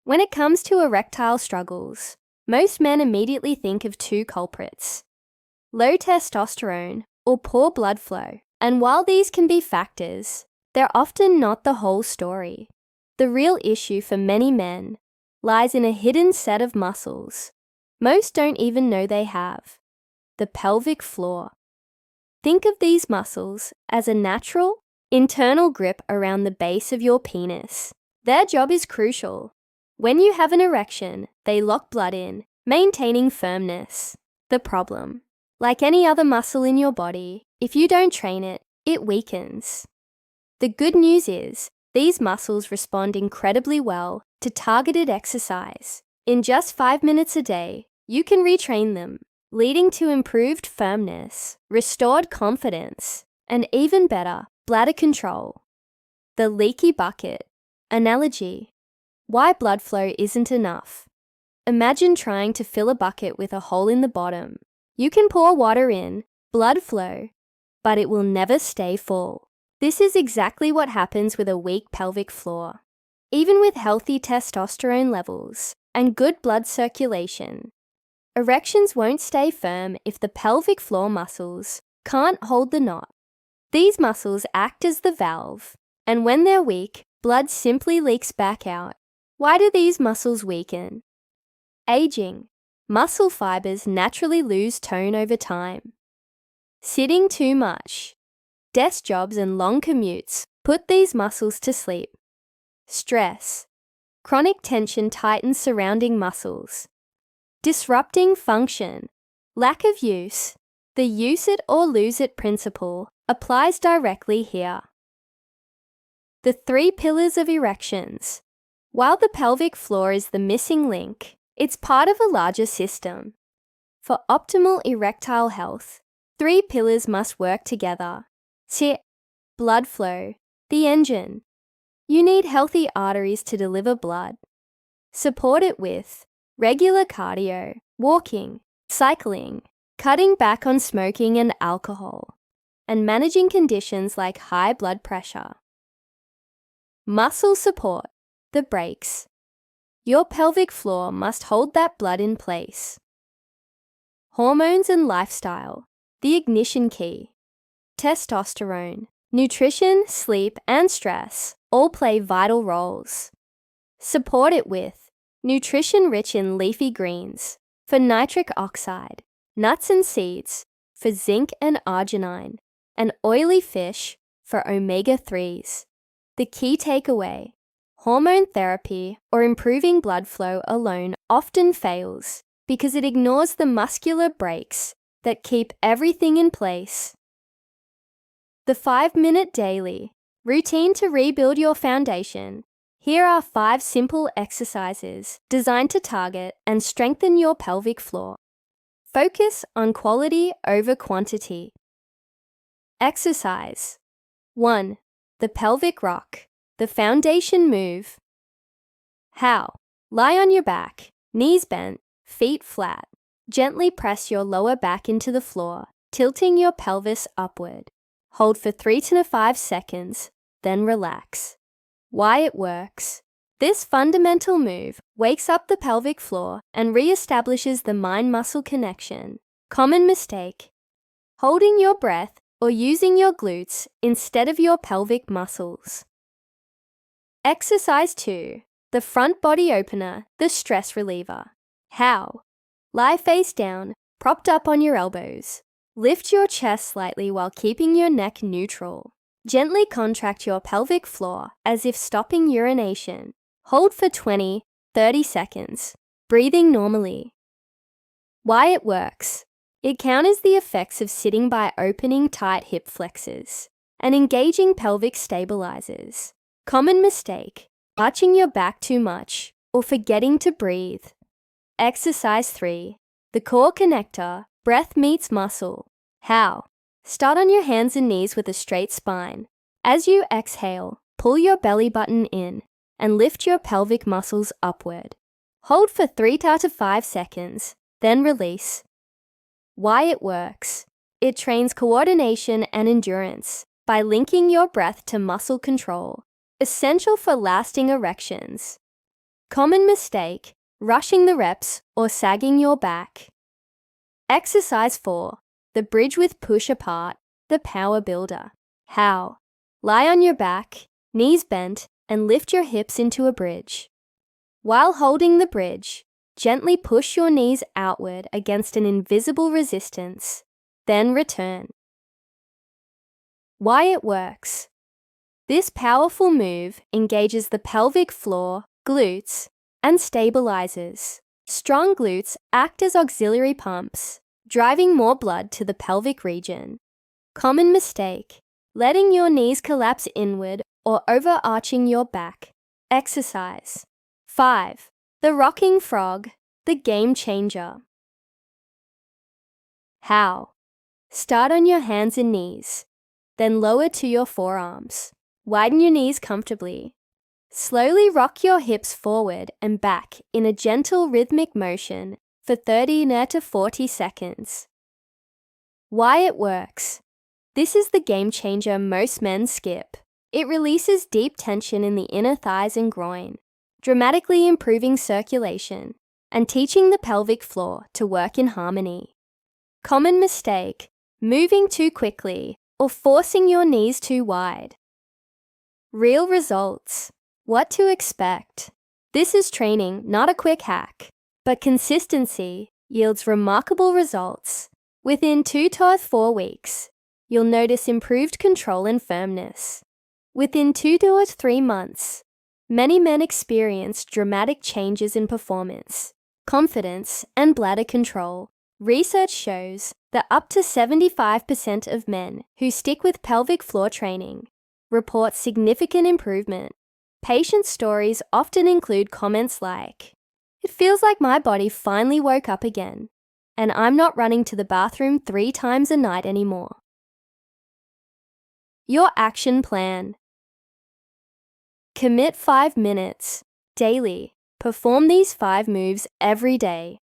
When it comes to erectile struggles, most men immediately think of two culprits: low testosterone or poor blood flow. And while these can be factors, they're often not the whole story. The real issue for many men lies in a hidden set of muscles most don't even know they have: the pelvic floor. Think of these muscles as a natural, internal grip around the base of your penis. Their job is crucial. When you have an erection, they lock blood in, maintaining firmness. The problem: like any other muscle in your body, if you don't train it, it weakens. The good news is, these muscles respond incredibly well to targeted exercise. In just 5 minutes a day, you can retrain them, leading to improved firmness, restored confidence, and even better bladder control. The leaky bucket analogy. Why blood flow isn't enough. Imagine trying to fill a bucket with a hole in the bottom. You can pour water in, blood flow, but it will never stay full. This is exactly what happens with a weak pelvic floor. Even with healthy testosterone levels and good blood circulation, erections won't stay firm if the pelvic floor muscles can't hold the knot. These muscles act as the valve, and when they're weak, blood simply leaks back out. Why do these muscles weaken? Aging. Muscle fibers naturally lose tone over time. Sitting too much. Desk jobs and long commutes put these muscles to sleep. Stress. Chronic tension tightens surrounding muscles, disrupting function. Lack of use. The use it or lose it principle applies directly here. The 3 pillars of erections. While the pelvic floor is the missing link, it's part of a larger system. For optimal erectile health, 3 pillars must work together. Sit, blood flow, the engine. You need healthy arteries to deliver blood. Support it with regular cardio, walking, cycling, cutting back on smoking and alcohol, and managing conditions like high blood pressure. Muscle support, the brakes. Your pelvic floor must hold that blood in place. Hormones and lifestyle, the ignition key. Testosterone, nutrition, sleep, and stress all play vital roles. Support it with nutrition rich in leafy greens for nitric oxide, nuts and seeds for zinc and arginine, and oily fish for omega-3s. The key takeaway: hormone therapy or improving blood flow alone often fails because it ignores the muscular brakes that keep everything in place. The 5-minute daily routine to rebuild your foundation. Here are 5 simple exercises designed to target and strengthen your pelvic floor. Focus on quality over quantity. Exercise 1. The pelvic rock, the foundation move. How? Lie on your back, knees bent, feet flat. Gently press your lower back into the floor, tilting your pelvis upward. Hold for 3 to 5 seconds, then relax. Why it works. This fundamental move wakes up the pelvic floor and re-establishes the mind-muscle connection. Common mistake: holding your breath or using your glutes instead of your pelvic muscles. Exercise 2. The front body opener, the stress reliever. How? Lie face down, propped up on your elbows. Lift your chest slightly while keeping your neck neutral. Gently contract your pelvic floor as if stopping urination. Hold for 20-30 seconds, breathing normally. Why it works. It counters the effects of sitting by opening tight hip flexors and engaging pelvic stabilizers. Common mistake: arching your back too much or forgetting to breathe. Exercise 3. The core connector, breath meets muscle. How? Start on your hands and knees with a straight spine. As you exhale, pull your belly button in and lift your pelvic muscles upward. Hold for 3 to 5 seconds, then release. Why it works. It trains coordination and endurance by linking your breath to muscle control, essential for lasting erections. Common mistake: rushing the reps or sagging your back. Exercise 4. The bridge with push apart, the power builder. How? Lie on your back, knees bent, and lift your hips into a bridge. While holding the bridge, gently push your knees outward against an invisible resistance, then return. Why it works. This powerful move engages the pelvic floor, glutes, and stabilizes. Strong glutes act as auxiliary pumps, driving more blood to the pelvic region. Common mistake: letting your knees collapse inward or overarching your back. Exercise 5. The rocking frog, the game changer. How? Start on your hands and knees, then lower to your forearms. Widen your knees comfortably. Slowly rock your hips forward and back in a gentle rhythmic motion for 30 to 40 seconds. Why it works. This is the game changer most men skip. It releases deep tension in the inner thighs and groin, dramatically improving circulation and teaching the pelvic floor to work in harmony. Common mistake: moving too quickly or forcing your knees too wide. Real results. What to expect. This is training, not a quick hack, but consistency yields remarkable results. Within 2 to 4 weeks, you'll notice improved control and firmness. Within 2 to 3 months, many men experience dramatic changes in performance, confidence, and bladder control. Research shows that up to 75% of men who stick with pelvic floor training report significant improvement. Patient stories often include comments like, "It feels like my body finally woke up again, and I'm not running to the bathroom 3 times a night anymore." Your action plan. Commit 5 minutes daily. Perform these 5 moves every day.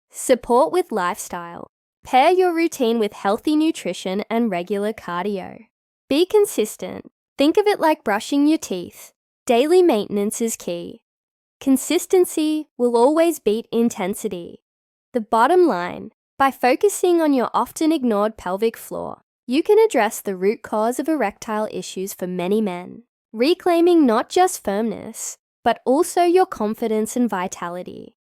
Support with lifestyle. Pair your routine with healthy nutrition and regular cardio. Be consistent. Think of it like brushing your teeth. Daily maintenance is key. Consistency will always beat intensity. The bottom line: by focusing on your often ignored pelvic floor, you can address the root cause of erectile issues for many men, reclaiming not just firmness, but also your confidence and vitality.